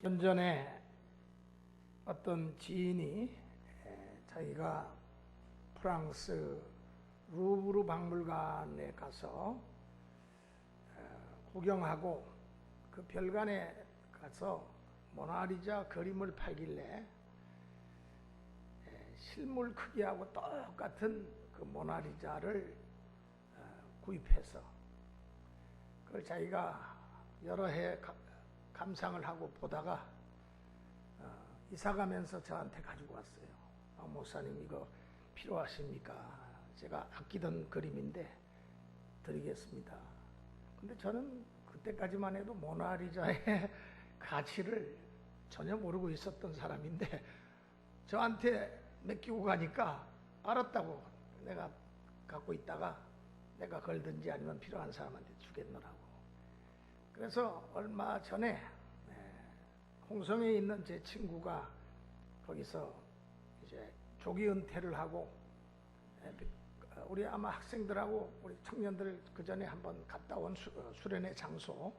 전전에 어떤 지인이 자기가 프랑스 루브르 박물관에 가서 구경하고 그 별관에 가서 모나리자 그림을 팔길래 실물 크기하고 똑같은 그 모나리자를 구입해서 그걸 자기가 여러 해 감상을 하고 보다가 이사 가면서 저한테 가지고 왔어요. 목사님 이거 필요하십니까? 제가 아끼던 그림인데 드리겠습니다. 근데 저는 그때까지만 해도 모나리자의 가치를 전혀 모르고 있었던 사람인데 저한테 맡기고 가니까 알았다고, 내가 갖고 있다가 내가 걸든지 아니면 필요한 사람한테 주겠노라고. 그래서 얼마 전에 홍성에 있는 제 친구가 거기서 이제 조기 은퇴를 하고 우리 아마 학생들하고 우리 청년들 그 전에 한번 갔다 온 수련회 장소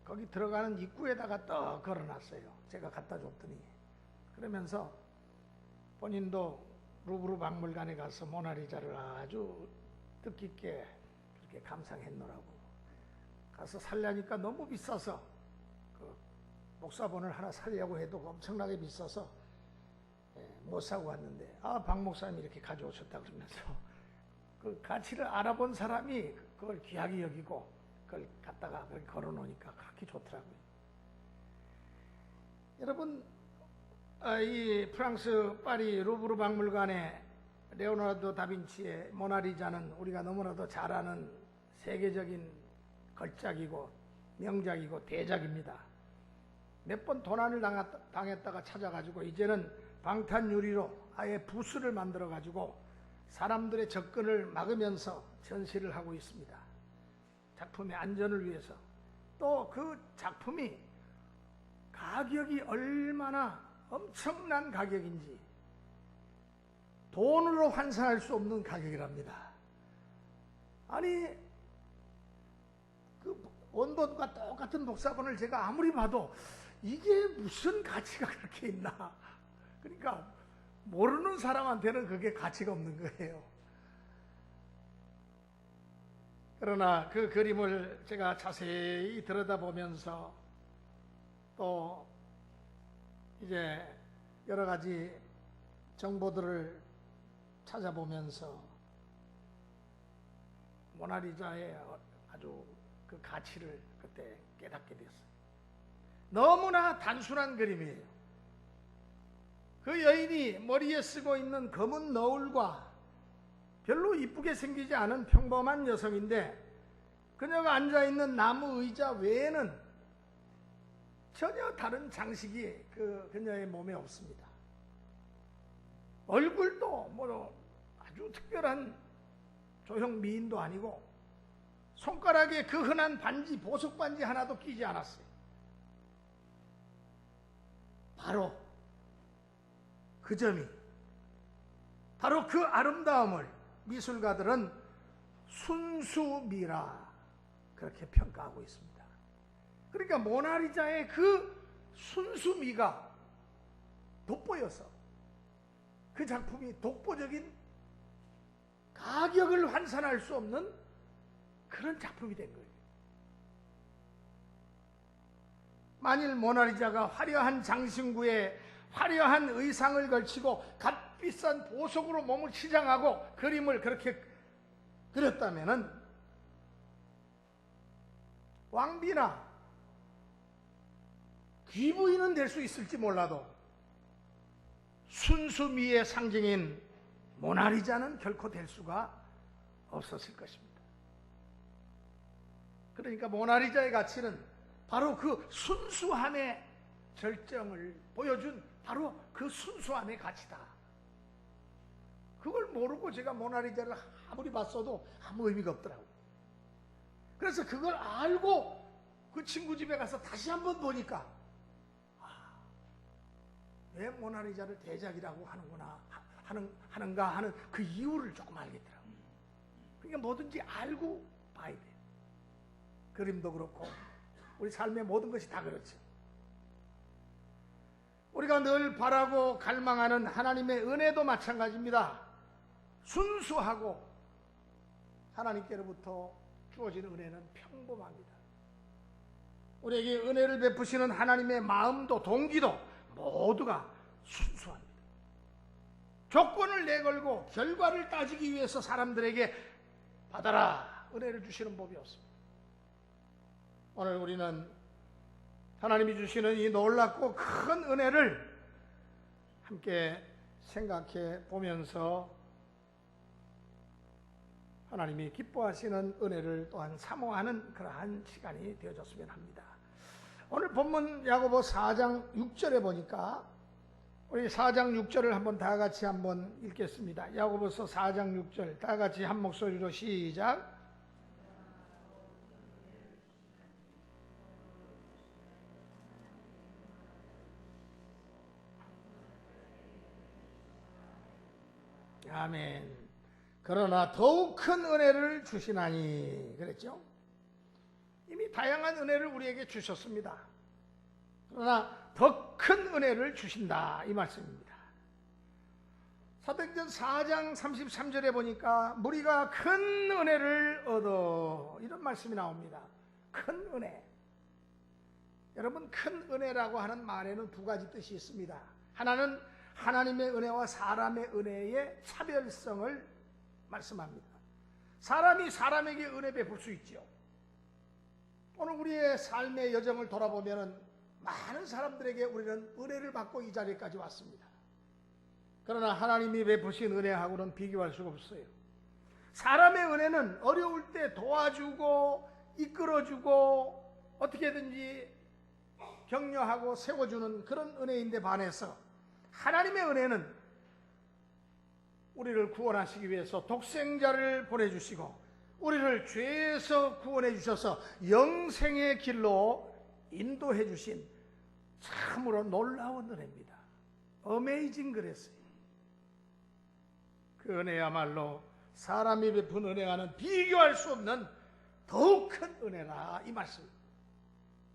거기 들어가는 입구에다가 떡 걸어놨어요. 제가 갖다 줬더니 그러면서 본인도 루브르 박물관에 가서 모나리자를 아주 뜻깊게 그렇게 감상했노라고. 가서 살려니까 너무 비싸서 그 목사본을 하나 사려고 해도 엄청나게 비싸서 못 사고 왔는데 박 목사님이 이렇게 가져오셨다 그러면서 그 가치를 알아본 사람이 그걸 귀하게 여기고 그걸 갖다가 그렇게 걸어놓으니까 그렇게 좋더라고요. 여러분, 이 프랑스 파리 루브르 박물관의 레오나르도 다빈치의 모나리자는 우리가 너무나도 잘 아는 세계적인 걸작이고 명작이고 대작입니다. 몇 번 도난을 당했다가 찾아가지고 이제는 방탄유리로 아예 부스를 만들어가지고 사람들의 접근을 막으면서 전시를 하고 있습니다. 작품의 안전을 위해서. 또 그 작품이 가격이 얼마나 엄청난 가격인지 돈으로 환산할 수 없는 가격이랍니다. 아니 그 원본과 똑같은 복사본을 제가 아무리 봐도 이게 무슨 가치가 그렇게 있나. 그러니까 모르는 사람한테는 그게 가치가 없는 거예요. 그러나 그 그림을 제가 자세히 들여다보면서 또 이제 여러 가지 정보들을 찾아보면서 모나리자의 아주 그 가치를 그때 깨닫게 됐어요. 너무나 단순한 그림이에요. 그 여인이 머리에 쓰고 있는 검은 너울과 별로 이쁘게 생기지 않은 평범한 여성인데 그녀가 앉아있는 나무 의자 외에는 전혀 다른 장식이 그녀의 몸에 없습니다. 얼굴도 뭐 아주 특별한 조형 미인도 아니고 손가락에 그 흔한 반지, 보석 반지 하나도 끼지 않았어요. 바로 그 점이, 바로 그 아름다움을 미술가들은 순수미라 그렇게 평가하고 있습니다. 그러니까 모나리자의 그 순수미가 돋보여서 그 작품이 독보적인 가격을 환산할 수 없는 그런 작품이 된 거예요. 만일 모나리자가 화려한 장신구에 화려한 의상을 걸치고 값비싼 보석으로 몸을 치장하고 그림을 그렇게 그렸다면은 왕비나 귀부인은 될 수 있을지 몰라도 순수미의 상징인 모나리자는 결코 될 수가 없었을 것입니다. 그러니까 모나리자의 가치는 바로 그 순수함의 절정을 보여준 바로 그 순수함의 가치다. 그걸 모르고 제가 모나리자를 아무리 봤어도 아무 의미가 없더라고요. 그래서 그걸 알고 그 친구 집에 가서 다시 한번 보니까 왜 모나리자를 대작이라고 하는가 하는 그 이유를 조금 알겠더라고요. 그러니까 뭐든지 알고 봐야 돼요. 그림도 그렇고 우리 삶의 모든 것이 다 그렇죠. 우리가 늘 바라고 갈망하는 하나님의 은혜도 마찬가지입니다. 순수하고 하나님께로부터 주어진 은혜는 평범합니다. 우리에게 은혜를 베푸시는 하나님의 마음도 동기도 모두가 순수합니다. 조건을 내걸고 결과를 따지기 위해서 사람들에게 받아라 은혜를 주시는 법이 없습니다. 오늘 우리는 하나님이 주시는 이 놀랍고 큰 은혜를 함께 생각해 보면서 하나님이 기뻐하시는 은혜를 또한 사모하는 그러한 시간이 되어졌으면 합니다. 오늘 본문 야고보 4장 6절에 보니까 우리 4장 6절을 한번 다 같이 한번 읽겠습니다. 야고보서 4장 6절 다 같이 한 목소리로 시작. 아멘. 그러나 더욱 큰 은혜를 주시나니 그랬죠? 이미 다양한 은혜를 우리에게 주셨습니다. 그러나 더 큰 은혜를 주신다 이 말씀입니다. 사도행전 4장 33절에 보니까 무리가 큰 은혜를 얻어 이런 말씀이 나옵니다. 큰 은혜. 여러분 큰 은혜라고 하는 말에는 두 가지 뜻이 있습니다. 하나는 하나님의 은혜와 사람의 은혜의 차별성을 말씀합니다. 사람이 사람에게 은혜 베풀 수 있죠. 오늘 우리의 삶의 여정을 돌아보면 많은 사람들에게 우리는 은혜를 받고 이 자리까지 왔습니다. 그러나 하나님이 베푸신 은혜하고는 비교할 수가 없어요. 사람의 은혜는 어려울 때 도와주고 이끌어주고 어떻게든지 격려하고 세워주는 그런 은혜인데 반해서 하나님의 은혜는 우리를 구원하시기 위해서 독생자를 보내주시고 우리를 죄에서 구원해 주셔서 영생의 길로 인도해 주신 참으로 놀라운 은혜입니다. 어메이징 그랬어요. 그 은혜야말로 사람이 베푼 은혜와는 비교할 수 없는 더욱 큰 은혜라 이 말씀입니다.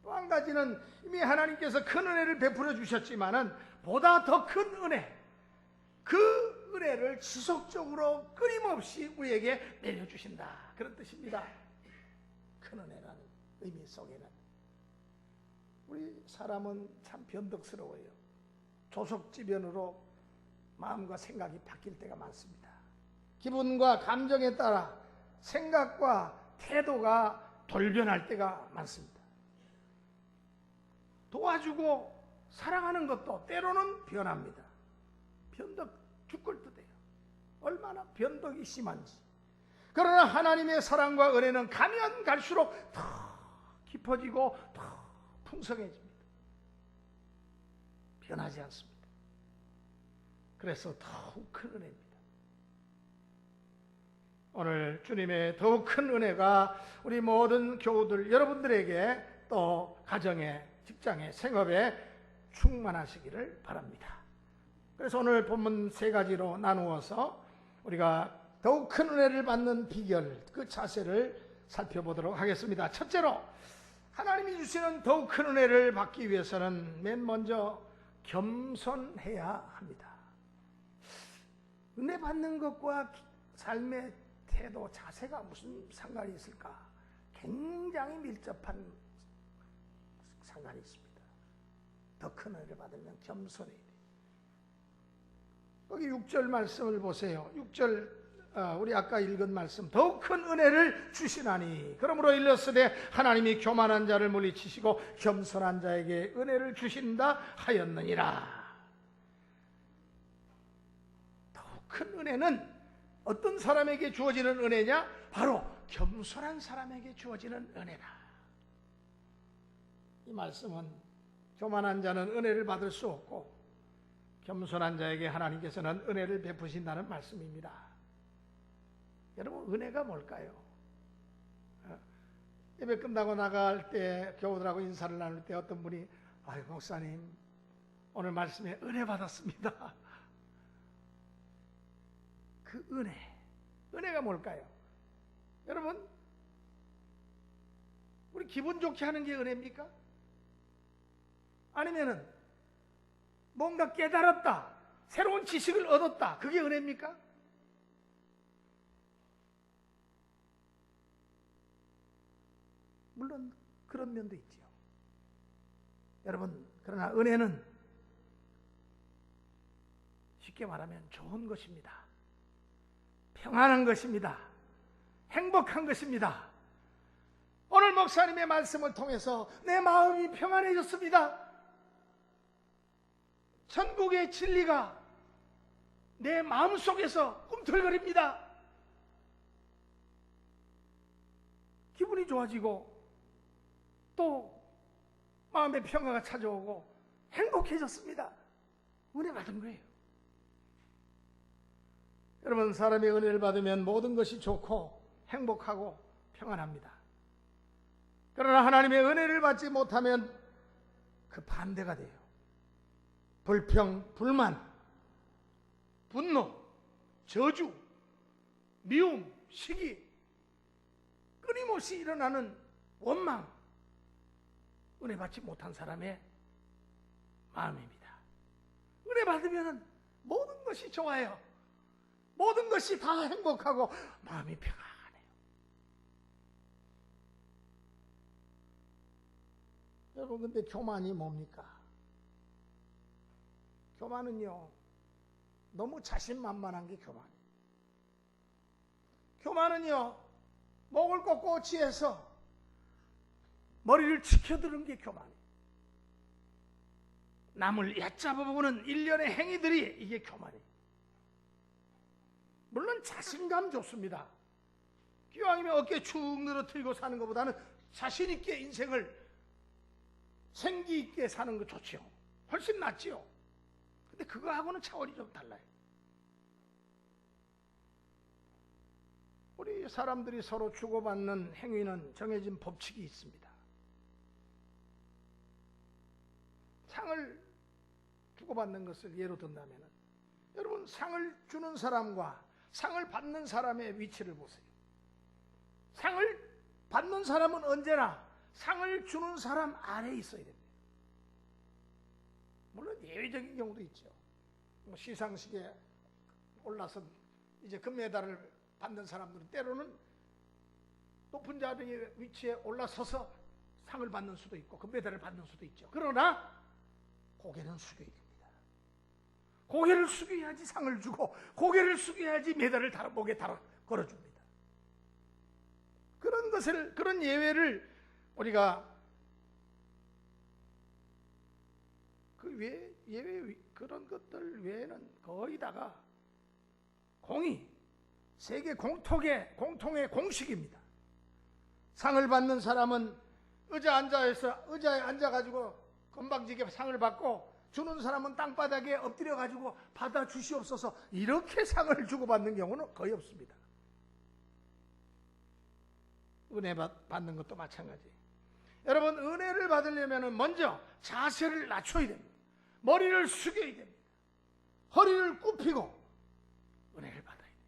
또 한 가지는 이미 하나님께서 큰 은혜를 베풀어 주셨지만은 보다 더 큰 은혜, 그 은혜를 지속적으로 끊임없이 우리에게 내려주신다 그런 뜻입니다. 큰 은혜라는 의미 속에는 우리 사람은 참 변덕스러워요. 조속지변으로 마음과 생각이 바뀔 때가 많습니다. 기분과 감정에 따라 생각과 태도가 돌변할 때가 많습니다. 도와주고 사랑하는 것도 때로는 변합니다. 변덕 죽을 듯해요. 얼마나 변덕이 심한지. 그러나 하나님의 사랑과 은혜는 가면 갈수록 더 깊어지고 더 풍성해집니다. 변하지 않습니다. 그래서 더욱 큰 은혜입니다. 오늘 주님의 더욱 큰 은혜가 우리 모든 교우들 여러분들에게 또 가정에 직장에 생업에 충만하시기를 바랍니다. 그래서 오늘 본문 세 가지로 나누어서 우리가 더욱 큰 은혜를 받는 비결, 그 자세를 살펴보도록 하겠습니다. 첫째로 하나님이 주시는 더욱 큰 은혜를 받기 위해서는 맨 먼저 겸손해야 합니다. 은혜 받는 것과 삶의 태도, 자세가 무슨 상관이 있을까? 굉장히 밀접한 상관이 있습니다. 더 큰 은혜를 받으면 겸손해야 돼요. 거기 6절 말씀을 보세요. 6절 우리 아까 읽은 말씀, 더욱 큰 은혜를 주시나니 그러므로 일렀으되 하나님이 교만한 자를 물리치시고 겸손한 자에게 은혜를 주신다 하였느니라. 더욱 큰 은혜는 어떤 사람에게 주어지는 은혜냐? 바로 겸손한 사람에게 주어지는 은혜다. 이 말씀은 교만한 자는 은혜를 받을 수 없고 겸손한 자에게 하나님께서는 은혜를 베푸신다는 말씀입니다. 여러분 은혜가 뭘까요? 예배 끝나고 나갈 때 교우들하고 인사를 나눌 때 어떤 분이 아유 목사님 오늘 말씀에 은혜 받았습니다. 그 은혜가 뭘까요? 여러분 우리 기분 좋게 하는 게 은혜입니까? 아니면은 뭔가 깨달았다, 새로운 지식을 얻었다. 그게 은혜입니까? 물론 그런 면도 있지요. 여러분, 그러나 은혜는 쉽게 말하면 좋은 것입니다. 평안한 것입니다. 행복한 것입니다. 오늘 목사님의 말씀을 통해서 내 마음이 평안해졌습니다. 천국의 진리가 내 마음속에서 꿈틀거립니다. 기분이 좋아지고 또 마음의 평화가 찾아오고 행복해졌습니다. 은혜 받은 거예요. 여러분, 사람이 은혜를 받으면 모든 것이 좋고 행복하고 평안합니다. 그러나 하나님의 은혜를 받지 못하면 그 반대가 돼요. 불평, 불만, 분노, 저주, 미움, 시기, 끊임없이 일어나는 원망, 은혜 받지 못한 사람의 마음입니다. 은혜 받으면 모든 것이 좋아요. 모든 것이 다 행복하고 마음이 평안해요. 여러분, 근데 교만이 뭡니까? 교만은요, 너무 자신만만한 게 교만이에요. 교만은요, 목을 꺾고 취해서 머리를 치켜드는 게 교만이에요. 남을 얕잡아 보는 일련의 행위들이 이게 교만이에요. 물론 자신감 좋습니다. 기왕이면 어깨 축 늘어뜨리고 사는 것보다는 자신 있게 인생을 생기 있게 사는 거 좋지요. 훨씬 낫지요. 근데 그거하고는 차원이 좀 달라요. 우리 사람들이 서로 주고받는 행위는 정해진 법칙이 있습니다. 상을 주고받는 것을 예로 든다면, 여러분, 상을 주는 사람과 상을 받는 사람의 위치를 보세요. 상을 받는 사람은 언제나 상을 주는 사람 아래에 있어야 됩니다. 물론 예외적인 경우도 있죠. 시상식에 올라서 이제 금메달을 받는 사람들은 때로는 높은 자리의 위치에 올라서서 상을 받는 수도 있고 금메달을 받는 수도 있죠. 그러나 고개는 숙여야 됩니다. 고개를 숙여야지 상을 주고 고개를 숙여야지 메달을 목에 걸어줍니다. 그런 예외를 우리가 그런 것들 외에는 거의 다가 세계 공통의 공식입니다. 상을 받는 사람은 의자에 앉아가지고 건방지게 상을 받고, 주는 사람은 땅바닥에 엎드려가지고 받아 주시옵소서, 이렇게 상을 주고받는 경우는 거의 없습니다. 은혜 받는 것도 마찬가지. 여러분, 은혜를 받으려면 먼저 자세를 낮춰야 됩니다. 머리를 숙여야 됩니다. 허리를 굽히고 은혜를 받아야 돼요.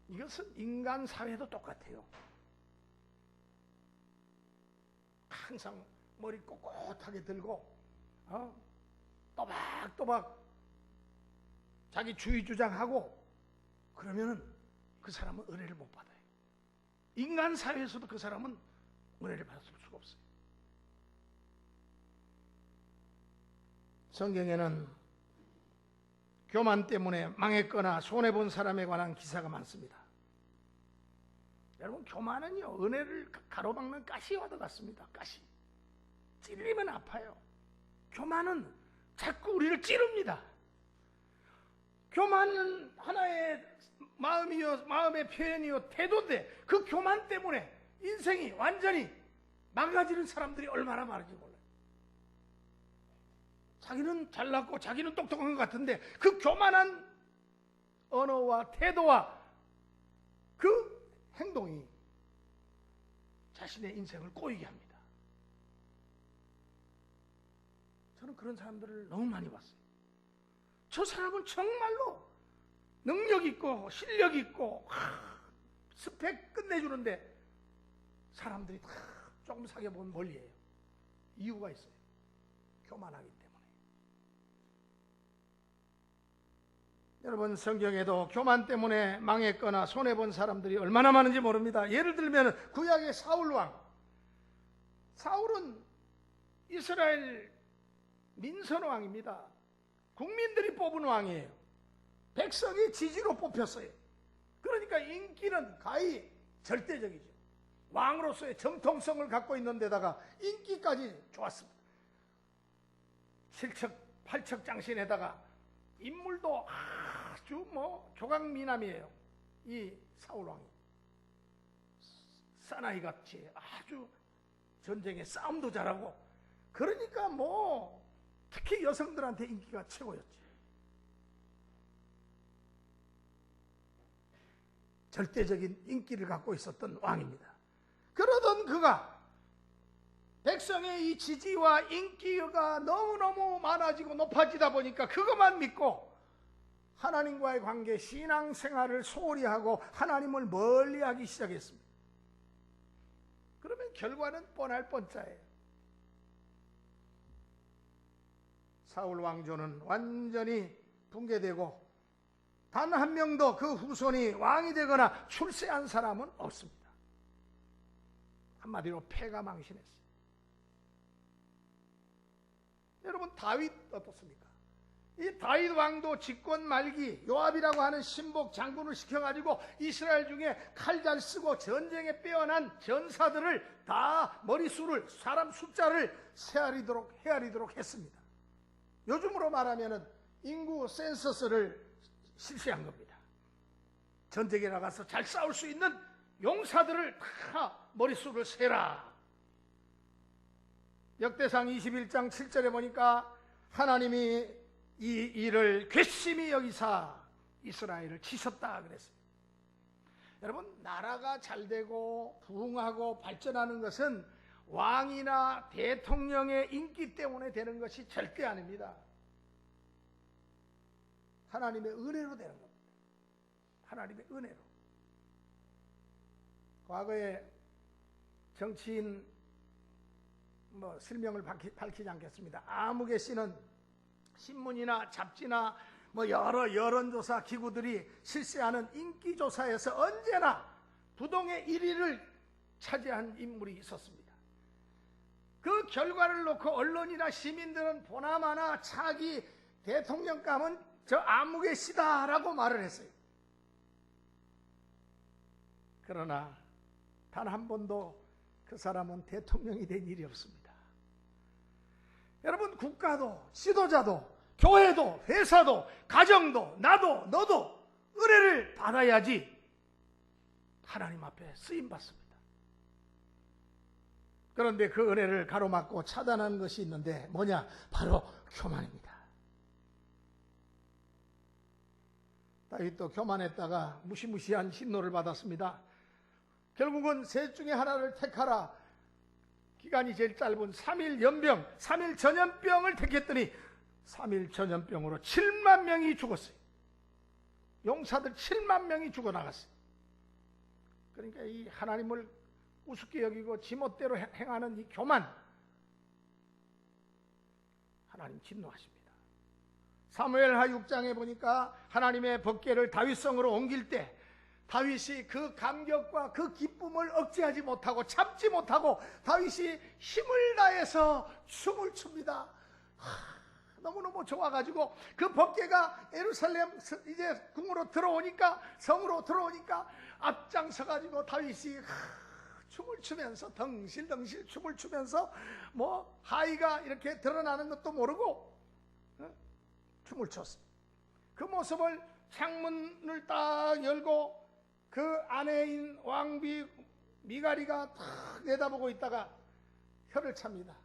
이것은 인간 사회도 똑같아요. 항상 머리 꼿꼿하게 들고 또박또박 자기 주의 주장하고 그러면은 그 사람은 은혜를 못 받아요. 인간 사회에서도 그 사람은 은혜를 받을 수가 없어요. 성경에는 교만 때문에 망했거나 손해본 사람에 관한 기사가 많습니다. 여러분, 교만은요, 은혜를 가로막는 가시와도 같습니다. 가시. 찔리면 아파요. 교만은 자꾸 우리를 찌릅니다. 교만은 하나의 마음의 표현이요, 태도인데 그 교만 때문에 인생이 완전히 망가지는 사람들이 얼마나 많은지 몰라요. 자기는 잘났고 자기는 똑똑한 것 같은데 그 교만한 언어와 태도와 그 행동이 자신의 인생을 꼬이게 합니다. 저는 그런 사람들을 너무 많이 봤어요. 저 사람은 정말로 능력 있고 실력 있고 스펙 끝내주는데 사람들이 다 조금 사귀어보면 멀리해요. 이유가 있어요. 교만하기 때문에. 여러분, 성경에도 교만 때문에 망했거나 손해본 사람들이 얼마나 많은지 모릅니다. 예를 들면 구약의 사울왕. 사울은 이스라엘 민선왕입니다. 국민들이 뽑은 왕이에요. 백성이 지지로 뽑혔어요. 그러니까 인기는 가히 절대적이죠. 왕으로서의 정통성을 갖고 있는 데다가 인기까지 좋았습니다. 칠척팔척장신에다가 인물도 아주 조각미남이에요. 이 사울왕이 사나이같이 아주 전쟁에 싸움도 잘하고, 그러니까 특히 여성들한테 인기가 최고였지. 절대적인 인기를 갖고 있었던 왕입니다. 그러던 그가 백성의 이 지지와 인기가 너무너무 많아지고 높아지다 보니까 그것만 믿고 하나님과의 관계, 신앙생활을 소홀히 하고 하나님을 멀리하기 시작했습니다. 그러면 결과는 뻔할 뻔짜예요. 사울 왕조는 완전히 붕괴되고 단 한 명도 그 후손이 왕이 되거나 출세한 사람은 없습니다. 한마디로 패가 망신했어요. 여러분, 다윗 어떻습니까? 이 다윗 왕도 집권 말기 요압이라고 하는 신복 장군을 시켜가지고 이스라엘 중에 칼 잘 쓰고 전쟁에 빼어난 전사들을 다 머리수를, 사람 숫자를 헤아리도록 했습니다. 요즘으로 말하면 인구 센서스를 실시한 겁니다. 전쟁에 나가서 잘 싸울 수 있는 용사들을 다 머릿수를 세라. 역대상 21장 7절에 보니까 하나님이 이 일을 괘씸히 여기사 이스라엘을 치셨다 그랬습니다. 여러분, 나라가 잘되고 부흥하고 발전하는 것은 왕이나 대통령의 인기 때문에 되는 것이 절대 아닙니다. 하나님의 은혜로 되는 겁니다. 하나님의 은혜로. 과거에 정치인 실명을 밝히지 않겠습니다. 아무개 씨는 신문이나 잡지나 여러 여론조사 기구들이 실시하는 인기조사에서 언제나 부동의 1위를 차지한 인물이 있었습니다. 그 결과를 놓고 언론이나 시민들은 보나마나 차기 대통령감은 저 아무개 씨다라고 말을 했어요. 그러나 단 한 번도 그 사람은 대통령이 된 일이 없습니다. 여러분, 국가도 지도자도 교회도 회사도 가정도 나도 너도 은혜를 받아야지 하나님 앞에 쓰임받습니다. 그런데 그 은혜를 가로막고 차단하는 것이 있는데 뭐냐? 바로 교만입니다. 다윗도 교만했다가 무시무시한 진노를 받았습니다. 결국은 셋 중에 하나를 택하라. 기간이 제일 짧은 3일 연병, 3일 전염병을 택했더니 3일 전염병으로 7만 명이 죽었어요. 용사들 7만 명이 죽어나갔어요. 그러니까 이 하나님을 우습게 여기고 지멋대로 행하는 이 교만, 하나님 진노하십니다. 사무엘하 6장에 보니까 하나님의 법궤를 다윗성으로 옮길 때 다윗이 그 감격과 그 기쁨을 억제하지 못하고 참지 못하고 다윗이 힘을 다해서 춤을 춥니다. 너무너무 좋아가지고 그 법궤가 예루살렘 이제 궁으로 들어오니까, 성으로 들어오니까 앞장서가지고 다윗이 춤을 추면서 덩실덩실 춤을 추면서 하의가 이렇게 드러나는 것도 모르고 춤을 췄어요. 그 모습을 창문을 딱 열고 그 아내인 왕비 미갈이가 탁 내다보고 있다가 혀를 찹니다.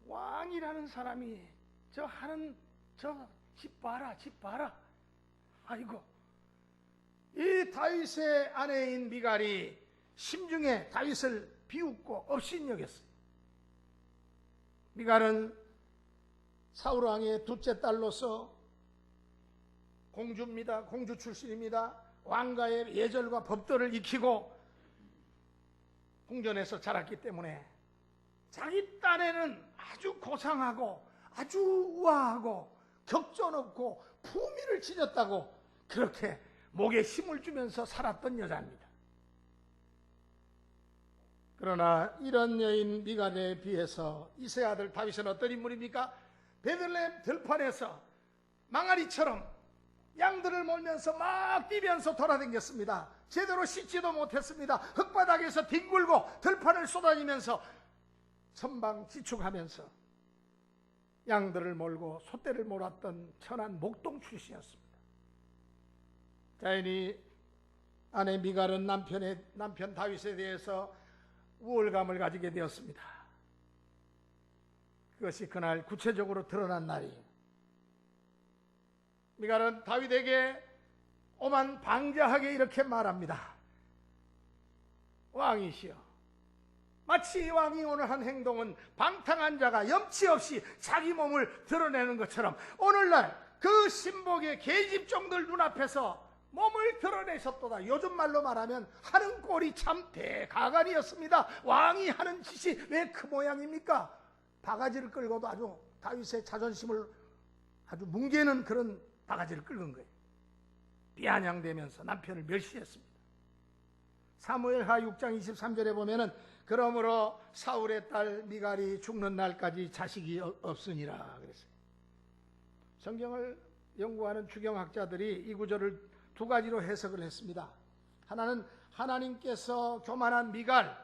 왕이라는 사람이 저 집 봐라. 아이고, 이 다윗의 아내인 미갈이 심중에 다윗을 비웃고 업신여겼어요. 미갈은 사울 왕의 둘째 딸로서 공주입니다. 공주 출신입니다. 왕가의 예절과 법도를 익히고 궁전에서 자랐기 때문에 자기 딴에는 아주 고상하고 아주 우아하고 격전 없고 품위를 지녔다고 그렇게 목에 힘을 주면서 살았던 여자입니다. 그러나 이런 여인 미갈에 비해서 이세 아들 다윗은 어떤 인물입니까? 베들레헴 들판에서 망아리처럼 양들을 몰면서 막 뛰면서 돌아다녔습니다. 제대로 씻지도 못했습니다. 흙바닥에서 뒹굴고 들판을 쏘다니면서 선방지축하면서 양들을 몰고 솥대를 몰았던 천한 목동 출신이었습니다. 자연히 아내 미갈은 남편 다윗에 대해서 우월감을 가지게 되었습니다. 그것이 그날 구체적으로 드러난 날이에요. 미갈은 다윗에게 오만 방자하게 이렇게 말합니다. 왕이시여, 마치 왕이 오늘 한 행동은 방탕한 자가 염치 없이 자기 몸을 드러내는 것처럼 오늘날 그 신복의 계집종들 눈앞에서 몸을 드러내셨도다. 요즘 말로 말하면 하는 꼴이 참 대가관이었습니다. 왕이 하는 짓이 왜 그 모양입니까? 바가지를 끌고도 아주 다윗의 자존심을 아주 뭉개는 그런 바가지를 끌은 거예요. 비아냥대면서 남편을 멸시했습니다. 사무엘하 6장 23절에 보면은 그러므로 사울의 딸 미갈이 죽는 날까지 자식이 없으니라 그랬어요. 성경을 연구하는 주경학자들이 이 구절을 두 가지로 해석을 했습니다. 하나는 하나님께서 교만한 미갈,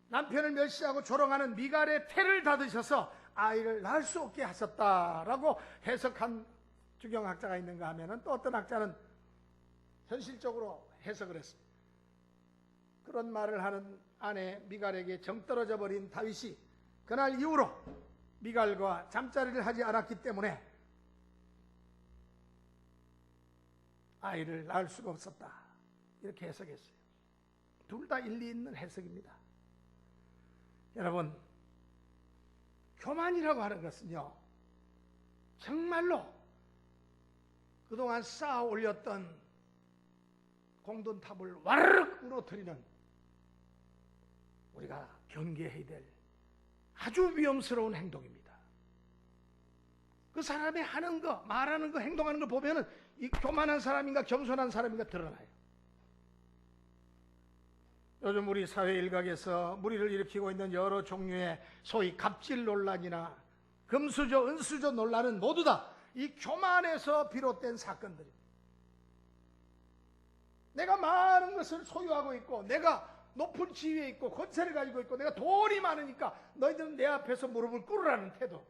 남편을 멸시하고 조롱하는 미갈의 태를 닫으셔서 아이를 낳을 수 없게 하셨다라고 해석한 주경학자가 있는가 하면은 또 어떤 학자는 현실적으로 해석을 했습니다. 그런 말을 하는 아내 미갈에게 정떨어져 버린 다윗이 그날 이후로 미갈과 잠자리를 하지 않았기 때문에 아이를 낳을 수가 없었다. 이렇게 해석했어요. 둘 다 일리 있는 해석입니다. 여러분, 교만이라고 하는 것은요, 정말로 그동안 쌓아 올렸던 공돈탑을 와르륵 무너뜨리는 우리가 경계해야 될 아주 위험스러운 행동입니다. 그 사람이 하는 거, 말하는 거, 행동하는 거 보면은 이 교만한 사람인가 겸손한 사람인가 드러나요. 요즘 우리 사회 일각에서 무리를 일으키고 있는 여러 종류의 소위 갑질 논란이나 금수저, 은수저 논란은 모두 다 이 교만에서 비롯된 사건들입니다. 내가 많은 것을 소유하고 있고 내가 높은 지위에 있고 권세를 가지고 있고 내가 돈이 많으니까 너희들은 내 앞에서 무릎을 꿇으라는 태도,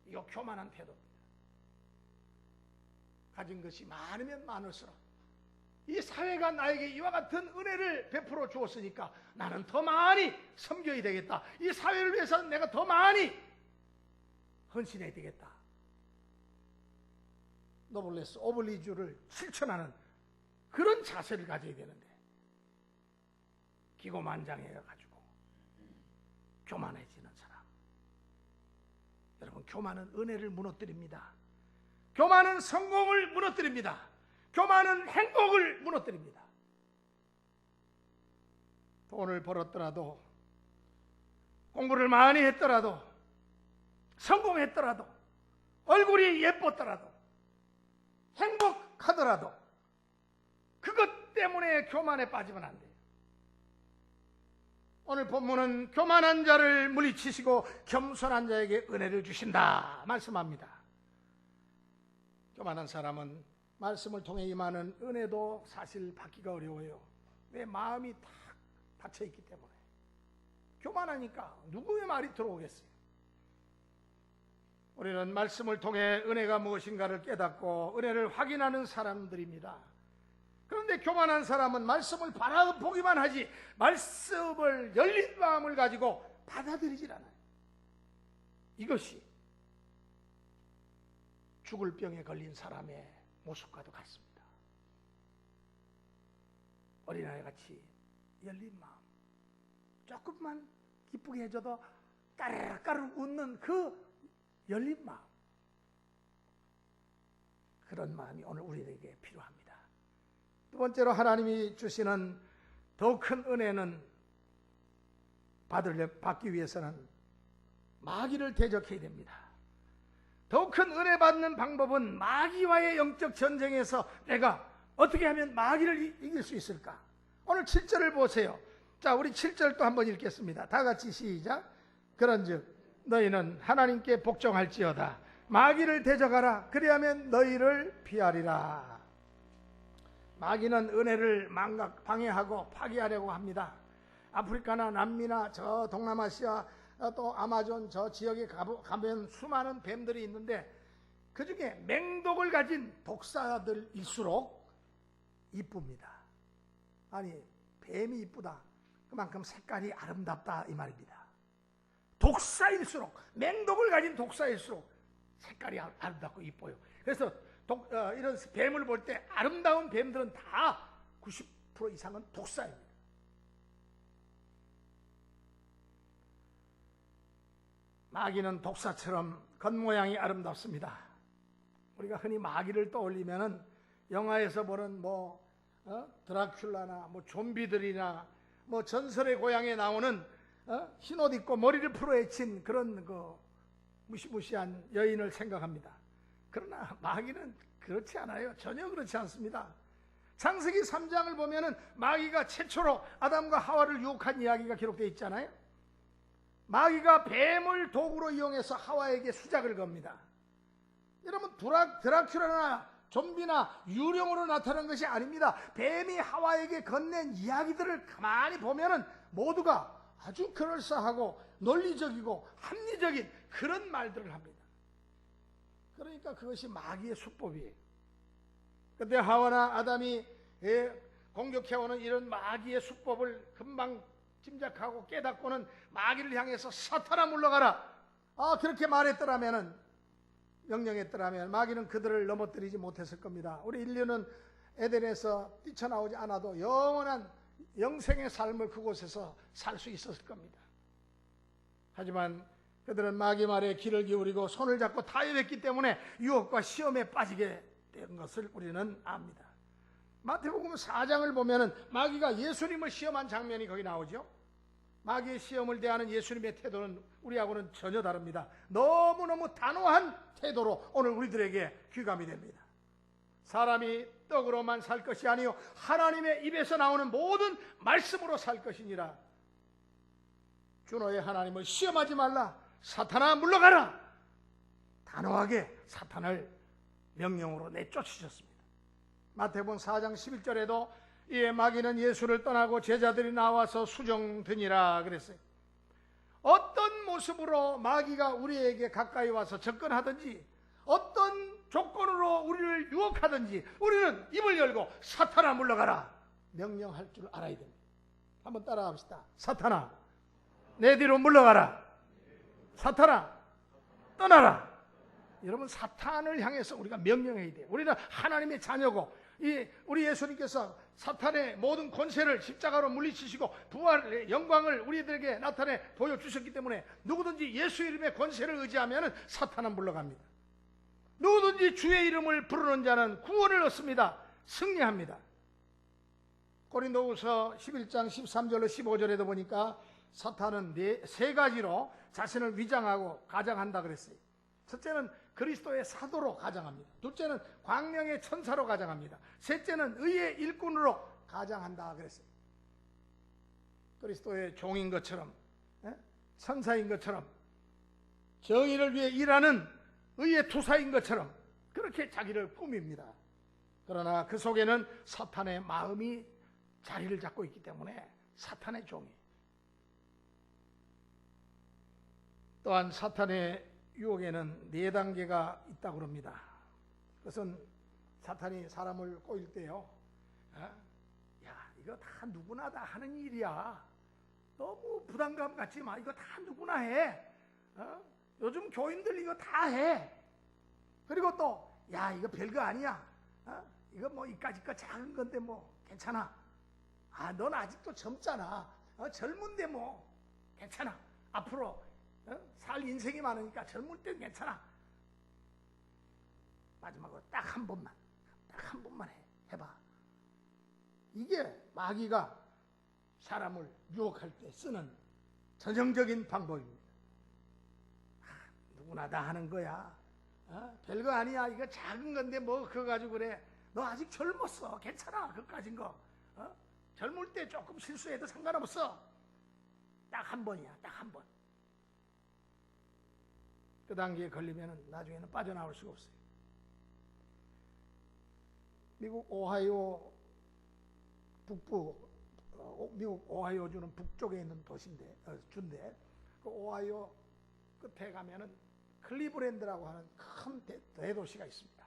이거 교만한 태도입니다. 가진 것이 많으면 많을수록 이 사회가 나에게 이와 같은 은혜를 베풀어 주었으니까 나는 더 많이 섬겨야 되겠다. 이 사회를 위해서는 내가 더 많이 헌신해야 되겠다. 노블레스 오블리주를 실천하는 그런 자세를 가져야 되는데 기고만장해가지고 교만해지는 사람. 여러분, 교만은 은혜를 무너뜨립니다. 교만은 성공을 무너뜨립니다. 교만은 행복을 무너뜨립니다. 돈을 벌었더라도, 공부를 많이 했더라도, 성공했더라도, 얼굴이 예뻤더라도, 행복하더라도 그것 때문에 교만에 빠지면 안 돼요. 오늘 본문은 교만한 자를 물리치시고 겸손한 자에게 은혜를 주신다 말씀합니다. 교만한 사람은 말씀을 통해 임하는 은혜도 사실 받기가 어려워요. 내 마음이 다 닫혀있기 때문에. 교만하니까 누구의 말이 들어오겠어요? 우리는 말씀을 통해 은혜가 무엇인가를 깨닫고 은혜를 확인하는 사람들입니다. 그런데 교만한 사람은 말씀을 바라보기만 하지 말씀을 열린 마음을 가지고 받아들이질 않아요. 이것이 죽을 병에 걸린 사람의 모습과도 같습니다. 어린아이같이 열린 마음, 조금만 기쁘게 해줘도 까르르 웃는 그 열린 마음, 그런 마음이 오늘 우리에게 필요합니다. 두 번째로 하나님이 주시는 더 큰 은혜는 받기 위해서는 마귀를 대적해야 됩니다. 더 큰 은혜 받는 방법은 마귀와의 영적 전쟁에서 내가 어떻게 하면 마귀를 이길 수 있을까? 오늘 7절을 보세요. 자, 우리 7절 또 한번 읽겠습니다. 다 같이 시작. 그런즉 너희는 하나님께 복종할지어다. 마귀를 대적하라. 그리하면 너희를 피하리라. 마귀는 은혜를 방해하고 파괴하려고 합니다. 아프리카나 남미나 저 동남아시아 또 아마존 저 지역에 가면 수많은 뱀들이 있는데 그 중에 맹독을 가진 독사들일수록 이쁩니다. 아니, 뱀이 이쁘다. 그만큼 색깔이 아름답다 이 말입니다. 독사일수록, 맹독을 가진 독사일수록 색깔이 아름답고 이뻐요. 그래서 이런 뱀을 볼 때 아름다운 뱀들은 다 90% 이상은 독사입니다. 마귀는 독사처럼 겉모양이 아름답습니다. 우리가 흔히 마귀를 떠올리면은 영화에서 보는 드라큘라나 좀비들이나 전설의 고향에 나오는 흰옷 입고 머리를 풀어헤친 그런 무시무시한 여인을 생각합니다. 그러나 마귀는 그렇지 않아요. 전혀 그렇지 않습니다. 창세기 3장을 보면은 마귀가 최초로 아담과 하와를 유혹한 이야기가 기록되어 있잖아요. 마귀가 뱀을 도구로 이용해서 하와에게 수작을 겁니다. 여러분, 드라큘라나 좀비나 유령으로 나타난 것이 아닙니다. 뱀이 하와에게 건넨 이야기들을 가만히 보면은 모두가 아주 그럴싸하고 논리적이고 합리적인 그런 말들을 합니다. 그러니까 그것이 마귀의 수법이에요. 그런데 하와나 아담이 공격해오는 이런 마귀의 수법을 금방 짐작하고 깨닫고는 마귀를 향해서 사탄아 물러가라. 그렇게 명령했더라면 마귀는 그들을 넘어뜨리지 못했을 겁니다. 우리 인류는 에덴에서 뛰쳐나오지 않아도 영원한 영생의 삶을 그곳에서 살 수 있었을 겁니다. 하지만 그들은 마귀 말에 귀를 기울이고 손을 잡고 타협했기 때문에 유혹과 시험에 빠지게 된 것을 우리는 압니다. 마태복음 4장을 보면은 마귀가 예수님을 시험한 장면이 거기 나오죠. 마귀의 시험을 대하는 예수님의 태도는 우리하고는 전혀 다릅니다. 너무너무 단호한 태도로 오늘 우리들에게 귀감이 됩니다. 사람이 떡으로만 살 것이 아니요 하나님의 입에서 나오는 모든 말씀으로 살 것이니라. 주 너의 하나님을 시험하지 말라. 사탄아 물러가라. 단호하게 사탄을 명령으로 내쫓으셨습니다. 마태복음 4장 11절에도 이에 마귀는 예수를 떠나고 제자들이 나와서 수종드니라 그랬어요. 어떤 모습으로 마귀가 우리에게 가까이 와서 접근하든지 어떤 조건으로 우리를 유혹하든지 우리는 입을 열고 사탄아 물러가라 명령할 줄 알아야 됩니다. 한번 따라합시다. 사탄아 내 뒤로 물러가라. 사탄아 떠나라. 여러분, 사탄을 향해서 우리가 명령해야 돼요. 우리는 하나님의 자녀고 우리 예수님께서 사탄의 모든 권세를 십자가로 물리치시고 부활의 영광을 우리들에게 나타내 보여주셨기 때문에 누구든지 예수 이름의 권세를 의지하면 사탄은 물러갑니다. 누구든지 주의 이름을 부르는 자는 구원을 얻습니다. 승리합니다. 고린도후서 11장 13절로 15절에도 보니까 사탄은 세 가지로 자신을 위장하고 가장한다 그랬어요. 첫째는 그리스도의 사도로 가장합니다. 둘째는 광명의 천사로 가장합니다. 셋째는 의의 일꾼으로 가장한다 그랬어요. 그리스도의 종인 것처럼, 천사인 것처럼, 정의를 위해 일하는 의의 투사인 것처럼 그렇게 자기를 꾸밉니다. 그러나 그 속에는 사탄의 마음이 자리를 잡고 있기 때문에 사탄의 종이에요. 또한 사탄의 유혹에는 4단계가 있다고 합니다. 그것은 사탄이 사람을 꼬일 때요. 야, 이거 다 누구나 다 하는 일이야. 너무 부담감 갖지 마. 이거 다 누구나 해. 요즘 교인들 이거 다 해. 그리고 또, 야, 이거 별거 아니야. 이거 뭐 이까짓 거 작은 건데 뭐 괜찮아. 넌 아직도 젊잖아. 젊은데 뭐 괜찮아. 앞으로 살 인생이 많으니까 젊을 땐 괜찮아. 마지막으로 딱 한 번만 해봐. 이게 마귀가 사람을 유혹할 때 쓰는 전형적인 방법입니다. 누구나 다 하는 거야. 별거 아니야. 이거 작은 건데 뭐 그거 가지고 그래. 너 아직 젊었어. 괜찮아. 그까진 거. 젊을 때 조금 실수해도 상관없어. 딱 한 번이야. 딱 한 번. 그 단계에 걸리면 나중에는 빠져나올 수가 없어요. 미국 오하이오 북부, 미국 오하이오주는 북쪽에 있는 주인데 그 오하이오 끝에 가면은 클리브랜드라고 하는 큰 대도시가 있습니다.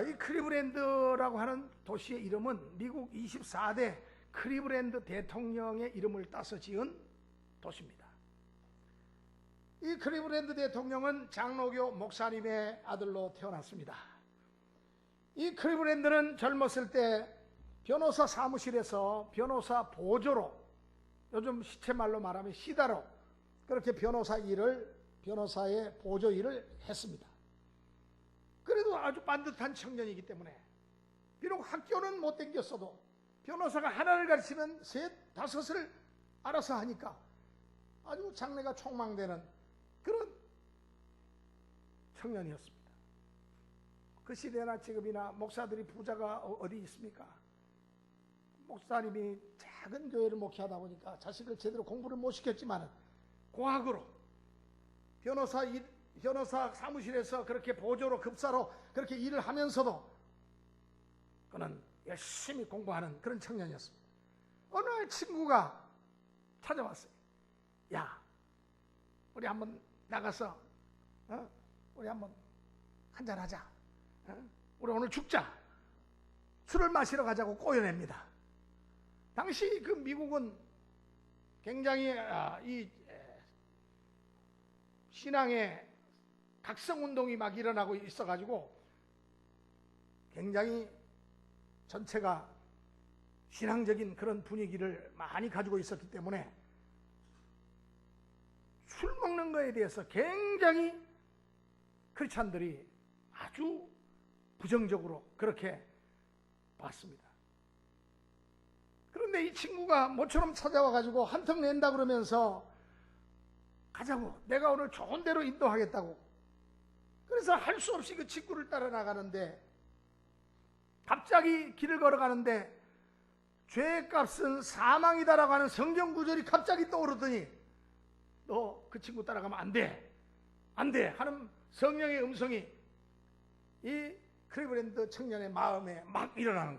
이 클리브랜드라고 하는 도시의 이름은 미국 24대 클리브랜드 대통령의 이름을 따서 지은 도시입니다. 이 클리브랜드 대통령은 장로교 목사님의 아들로 태어났습니다. 이 클리브랜드는 젊었을 때 변호사 사무실에서 변호사 보조로, 요즘 시체말로 말하면 시다로 그렇게 변호사의 보조 일을 했습니다. 그래도 아주 반듯한 청년이기 때문에 비록 학교는 못 다녔어도 변호사가 하나를 가르치면 셋, 다섯을 알아서 하니까 아주 장래가 촉망되는 그런 청년이었습니다. 그 시대나 지금이나 목사들이 부자가 어디 있습니까? 목사님이 작은 교회를 목회하다 보니까 자식을 제대로 공부를 못 시켰지만 고학으로 변호사 사무실에서 그렇게 보조로 급사로 그렇게 일을 하면서도 그는 열심히 공부하는 그런 청년이었습니다. 어느 날 친구가 찾아왔어요. 야, 우리 한번 나가서 우리 한번 한잔하자. 우리 오늘 죽자. 술을 마시러 가자고 꼬여냅니다. 당시 그 미국은 굉장히 이 신앙의 각성운동이 막 일어나고 있어가지고 굉장히 전체가 신앙적인 그런 분위기를 많이 가지고 있었기 때문에 술 먹는 거에 대해서 굉장히 크리스찬들이 아주 부정적으로 그렇게 봤습니다. 그런데 이 친구가 모처럼 찾아와가지고 한턱 낸다 그러면서 가자고, 내가 오늘 좋은 데로 인도하겠다고. 그래서 할 수 없이 그 친구를 따라 나가는데 갑자기 길을 걸어가는데 죄의 값은 사망이다라고 하는 성경 구절이 갑자기 떠오르더니 너 그 친구 따라가면 안 돼, 안 돼 하는 성령의 음성이 이 클리브랜드 청년의 마음에 막 일어나는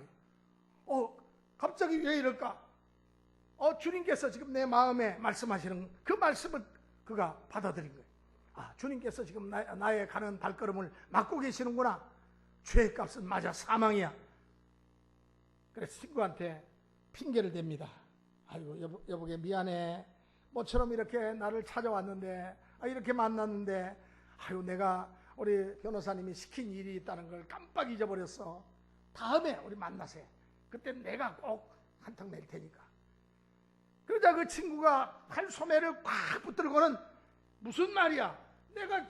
거예요. 갑자기 왜 이럴까? 주님께서 지금 내 마음에 말씀하시는 그 말씀을 그가 받아들인 거예요. 주님께서 지금 나의 가는 발걸음을 막고 계시는구나. 죄의 값은 맞아 사망이야. 그래서 친구한테 핑계를 댑니다. 아이고 여보게 미안해. 모처럼 이렇게 나를 찾아왔는데 이렇게 만났는데 내가 우리 변호사님이 시킨 일이 있다는 걸 깜빡 잊어버렸어. 다음에 우리 만나세. 그때 내가 꼭 한턱 낼 테니까. 그러자 그 친구가 팔소매를 꽉 붙들고는 무슨 말이야? 내가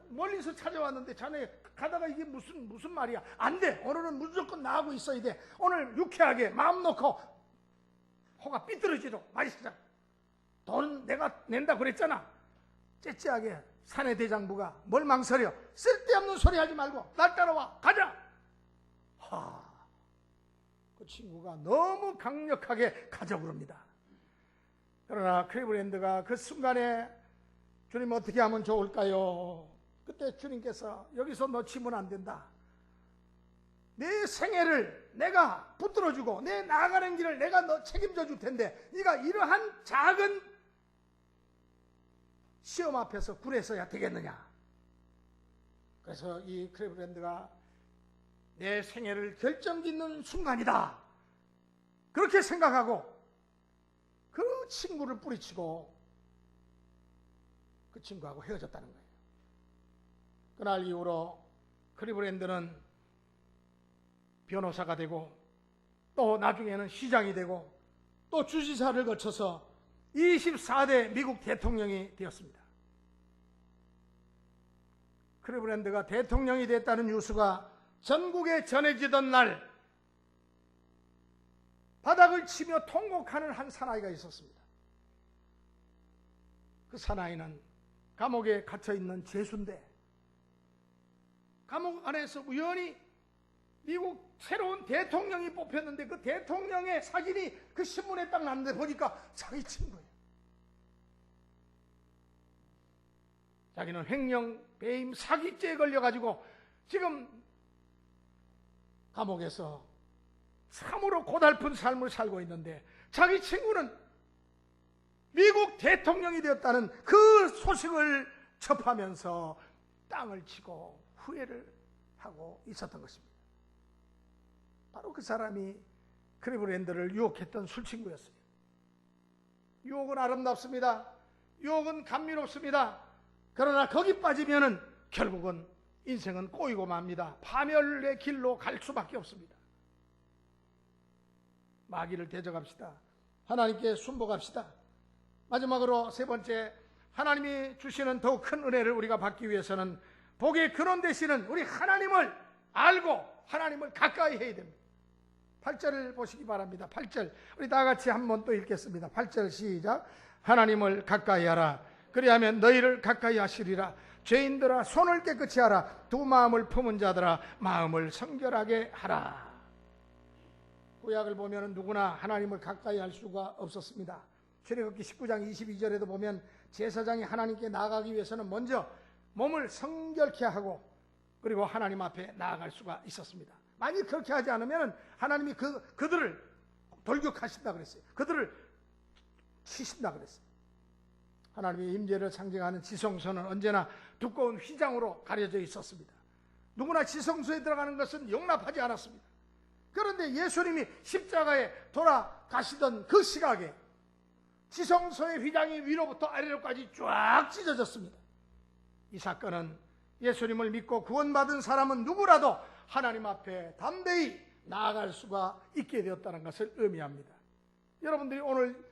멀리서 찾아왔는데 자네 가다가 이게 무슨 말이야? 안 돼. 오늘은 무조건 나하고 있어야 돼. 오늘 유쾌하게 마음 놓고 호가 삐뚤어지도록 마시자. 돈 내가 낸다 그랬잖아. 째째하게 사내 대장부가 뭘 망설여. 쓸데없는 소리 하지 말고 날 따라와. 가자. 그 친구가 너무 강력하게 가자고 그럽니다. 그러나 클리브랜드가 그 순간에 주님 어떻게 하면 좋을까요? 그때 주님께서 여기서 놓치면 안 된다. 내 생애를 내가 붙들어주고 내 나아가는 길을 내가 너 책임져 줄 텐데 네가 이러한 작은 시험 앞에서 굴해서야 되겠느냐. 그래서 이 클리브랜드가 내 생애를 결정짓는 순간이다. 그렇게 생각하고 그 친구를 뿌리치고 그 친구하고 헤어졌다는 거예요. 그날 이후로 클리브랜드는 변호사가 되고 또 나중에는 시장이 되고 또 주지사를 거쳐서 24대 미국 대통령이 되었습니다. 클리브랜드가 대통령이 됐다는 뉴스가 전국에 전해지던 날 바닥을 치며 통곡하는 한 사나이가 있었습니다. 그 사나이는 감옥에 갇혀있는 죄수인데 감옥 안에서 우연히 미국 새로운 대통령이 뽑혔는데 그 대통령의 사진이 그 신문에 딱 났는데 보니까 자기 친구예요. 자기는 횡령, 배임, 사기죄에 걸려가지고 지금 감옥에서 참으로 고달픈 삶을 살고 있는데 자기 친구는 미국 대통령이 되었다는 그 소식을 접하면서 땅을 치고 후회를 하고 있었던 것입니다. 바로 그 사람이 클리브랜드를 유혹했던 술친구였어요. 유혹은 아름답습니다. 유혹은 감미롭습니다. 그러나 거기 빠지면은 결국은 인생은 꼬이고 맙니다. 파멸의 길로 갈 수밖에 없습니다. 마귀를 대적합시다. 하나님께 순복합시다. 마지막으로 세 번째, 하나님이 주시는 더욱 큰 은혜를 우리가 받기 위해서는 복의 근원 되시는 우리 하나님을 알고 하나님을 가까이 해야 됩니다. 8절을 보시기 바랍니다. 8절 우리 다 같이 한번 또 읽겠습니다. 8절 시작. 하나님을 가까이 하라. 그리하면 너희를 가까이 하시리라. 죄인들아 손을 깨끗이 하라. 두 마음을 품은 자들아 마음을 성결하게 하라. 구약을 보면 누구나 하나님을 가까이 할 수가 없었습니다. 출애굽기 19장 22절에도 보면 제사장이 하나님께 나아가기 위해서는 먼저 몸을 성결케 하고 그리고 하나님 앞에 나아갈 수가 있었습니다. 만약 그렇게 하지 않으면 하나님이 그들을 돌격하신다 그랬어요. 그들을 치신다 그랬어요. 하나님의 임재를 상징하는 지성소는 언제나 두꺼운 휘장으로 가려져 있었습니다. 누구나 지성소에 들어가는 것은 용납하지 않았습니다. 그런데 예수님이 십자가에 돌아가시던 그 시각에 지성소의 휘장이 위로부터 아래로까지 쫙 찢어졌습니다. 이 사건은 예수님을 믿고 구원받은 사람은 누구라도 하나님 앞에 담대히 나아갈 수가 있게 되었다는 것을 의미합니다. 여러분들이 오늘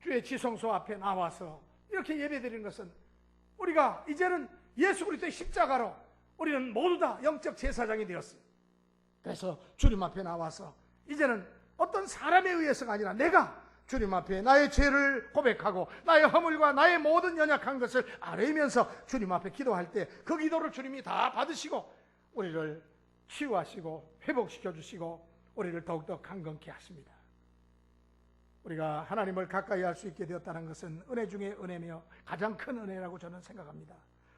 주의 지성소 앞에 나와서 이렇게 예배드리는 것은 우리가 이제는 예수 그리스도의 십자가로 우리는 모두 다 영적 제사장이 되었어요. 그래서 주님 앞에 나와서 이제는 어떤 사람에 의해서가 아니라 내가 주님 앞에 나의 죄를 고백하고 나의 허물과 나의 모든 연약한 것을 아뢰면서 주님 앞에 기도할 때 그 기도를 주님이 다 받으시고 우리를 치유하시고 회복시켜 주시고 우리를 더욱더 강건케 하십니다. 우리가 하나님을 가까이 할 수 있게 되었다는 것은 은혜 중에 은혜며 가장 큰 은혜라고 저는 생각합니다.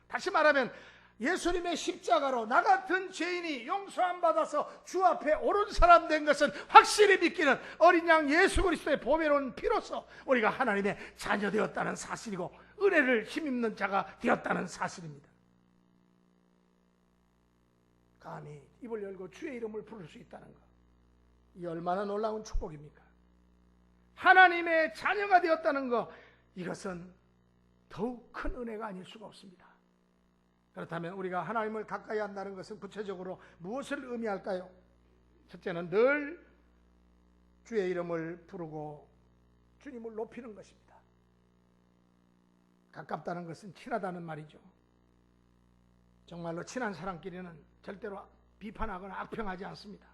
다시 말하면 예수님의 십자가로 나 같은 죄인이 용서함 받아서 주 앞에 옳은 사람 된 것은 확실히 믿기는 어린 양 예수 그리스도의 보배로운 피로서 우리가 하나님의 자녀 되었다는 사실이고 은혜를 힘입는 자가 되었다는 사실입니다. 감히 입을 열고 주의 이름을 부를 수 있다는 것, 이 얼마나 놀라운 축복입니까? 하나님의 자녀가 되었다는 것, 이것은 더욱 큰 은혜가 아닐 수가 없습니다. 그렇다면 우리가 하나님을 가까이 한다는 것은 구체적으로 무엇을 의미할까요? 첫째는 늘 주의 이름을 부르고 주님을 높이는 것입니다. 가깝다는 것은 친하다는 말이죠. 정말로 친한 사람끼리는 절대로 비판하거나 악평하지 않습니다.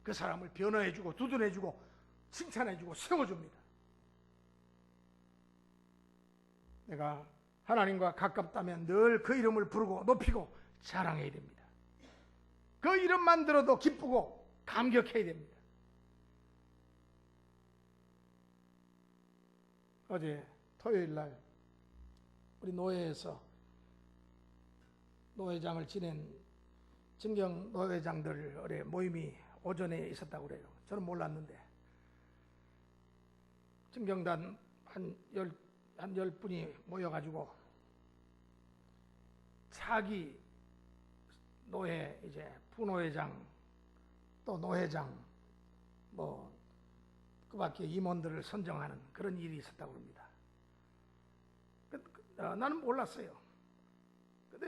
그 사람을 변호해주고 두둔해주고 칭찬해주고 세워줍니다. 내가 하나님과 가깝다면 늘 그 이름을 부르고 높이고 자랑해야 됩니다. 그 이름만 들어도 기쁘고 감격해야 됩니다. 어제 토요일 날 우리 노회에서 노회장을 지낸 진경 노회장들의 모임이 오전에 있었다고 그래요. 저는 몰랐는데 진경단 한 10분이 모여가지고 차기 노회 이제 부노회장 또 노회장 뭐 그 밖에 임원들을 선정하는 그런 일이 있었다고 합니다. 나는 몰랐어요. 근데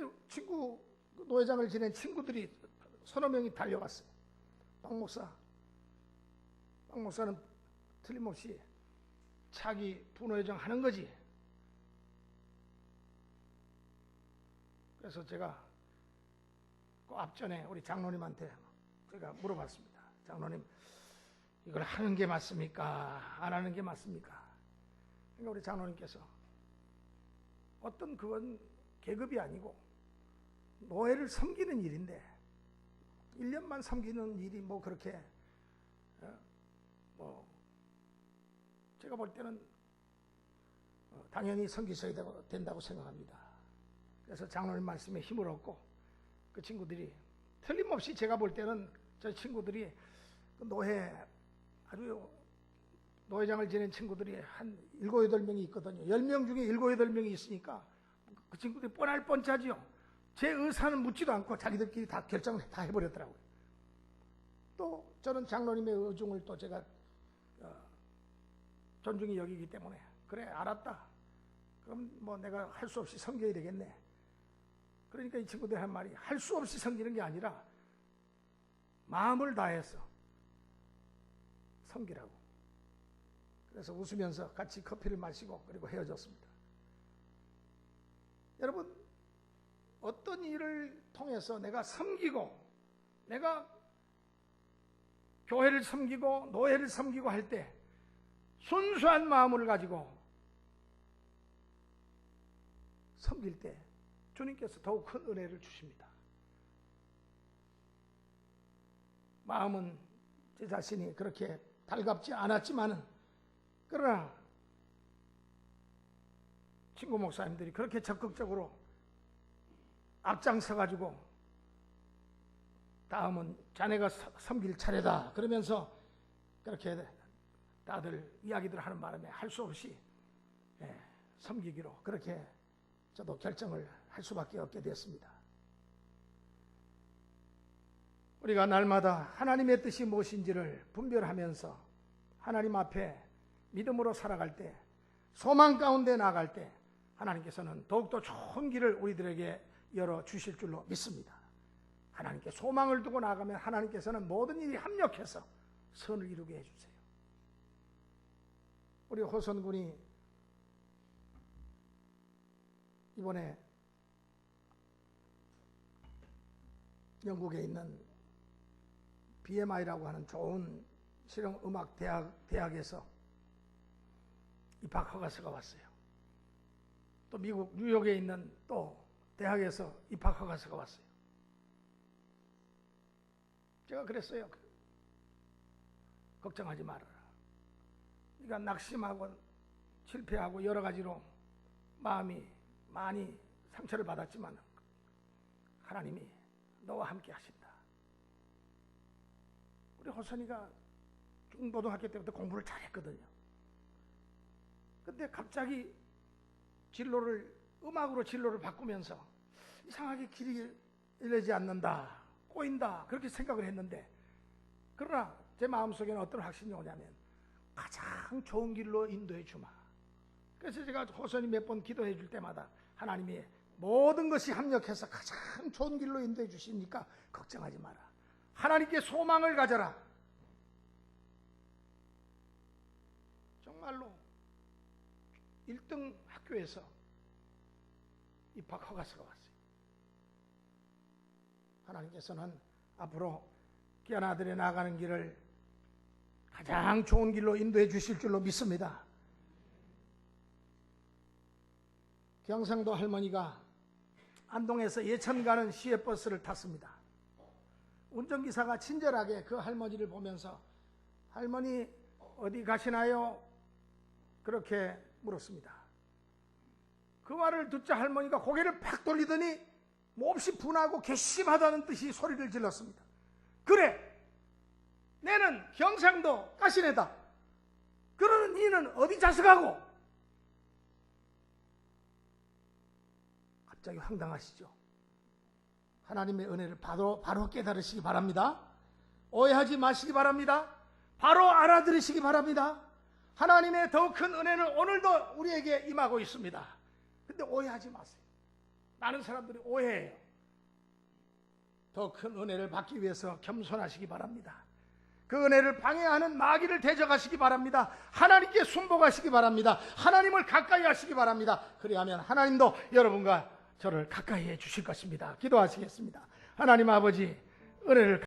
노회장을 지낸 친구들이 서너 명이 달려갔어요. 박 목사는 틀림없이 차기 부노회장 하는 거지. 그래서 제가 그 앞전에 우리 장로님한테 제가 물어봤습니다. 장로님, 이걸 하는 게 맞습니까? 안 하는 게 맞습니까? 그러니까 우리 장로님께서 어떤 그건 계급이 아니고 노예를 섬기는 일인데 1년만 섬기는 일이 뭐 그렇게 뭐 제가 볼 때는 당연히 섬기셔야 된다고 생각합니다. 그래서 장로님 말씀에 힘을 얻고 그 친구들이 틀림없이 제가 볼 때는 저 친구들이 노예 아주 노회장을 지낸 친구들이 한 7, 8명이 있거든요. 10명 중에 7, 8명이 있으니까 그 친구들이 뻔할 뻔짜지요. 제 의사는 묻지도 않고 자기들끼리 다 결정을 다 해버렸더라고요. 또 저는 장로님의 의중을 또 제가 존중히 여기기 때문에 그래 알았다. 그럼 뭐 내가 할 수 없이 섬겨야 되겠네. 그러니까 이 친구들이 한 말이 할 수 없이 섬기는 게 아니라 마음을 다해서 섬기라고. 그래서 웃으면서 같이 커피를 마시고 그리고 헤어졌습니다. 여러분 어떤 일을 통해서 내가 섬기고 내가 교회를 섬기고 노예를 섬기고 할 때 순수한 마음을 가지고 섬길 때 주님께서 더욱 큰 은혜를 주십니다. 마음은 제 자신이 그렇게 달갑지 않았지만은 그러나 친구 목사님들이 그렇게 적극적으로 앞장서 가지고 다음은 자네가 섬길 차례다 그러면서 그렇게 다들 이야기들 하는 바람에 할 수 없이 섬기기로 그렇게 저도 결정을 할 수밖에 없게 됐습니다. 우리가 날마다 하나님의 뜻이 무엇인지를 분별하면서 하나님 앞에 믿음으로 살아갈 때 소망 가운데 나아갈 때 하나님께서는 더욱더 좋은 길을 우리들에게 열어주실 줄로 믿습니다. 하나님께 소망을 두고 나아가면 하나님께서는 모든 일이 합력해서 선을 이루게 해주세요. 우리 호선군이 이번에 영국에 있는 BMI라고 하는 좋은 실용음악 대학에서 입학 허가서가 왔어요. 또 미국 뉴욕에 있는 또 대학에서 입학 허가서가 왔어요. 제가 그랬어요. 걱정하지 말아라. 네가 낙심하고 실패하고 여러 가지로 마음이 많이 상처를 받았지만 하나님이 너와 함께 하신다. 우리 호선이가 중고등학교 때부터 공부를 잘했거든요. 근데 갑자기 음악으로 진로를 바꾸면서 이상하게 길이 열리지 않는다, 꼬인다 그렇게 생각을 했는데 그러나 제 마음속에는 어떤 확신이 오냐면 가장 좋은 길로 인도해 주마. 그래서 제가 호선이 몇 번 기도해 줄 때마다 하나님이 모든 것이 합력해서 가장 좋은 길로 인도해 주시니까 걱정하지 마라. 하나님께 소망을 가져라. 정말로 1등 학교에서 입학 허가서가 왔어요. 하나님께서는 앞으로 귀한 아들이 나아가는 길을 가장 좋은 길로 인도해 주실 줄로 믿습니다. 경상도 할머니가 안동에서 예천 가는 시외버스를 탔습니다. 운전기사가 친절하게 그 할머니를 보면서 할머니 어디 가시나요? 그렇게 물었습니다. 그 말을 듣자 할머니가 고개를 팍 돌리더니 몹시 분하고 괘씸하다는 듯이 소리를 질렀습니다. 그래, 내는 경상도 가시네다. 그러는 니는 어디 자석하고? 갑자기 황당하시죠? 하나님의 은혜를 바로 깨달으시기 바랍니다. 오해하지 마시기 바랍니다. 바로 알아들으시기 바랍니다. 하나님의 더 큰 은혜는 오늘도 우리에게 임하고 있습니다. 근데 오해하지 마세요. 많은 사람들이 오해해요. 더 큰 은혜를 받기 위해서 겸손하시기 바랍니다. 그 은혜를 방해하는 마귀를 대적하시기 바랍니다. 하나님께 순복하시기 바랍니다. 하나님을 가까이 하시기 바랍니다. 그리하면 하나님도 여러분과 저를 가까이 해 주실 것입니다. 기도하시겠습니다. 하나님 아버지, 은혜를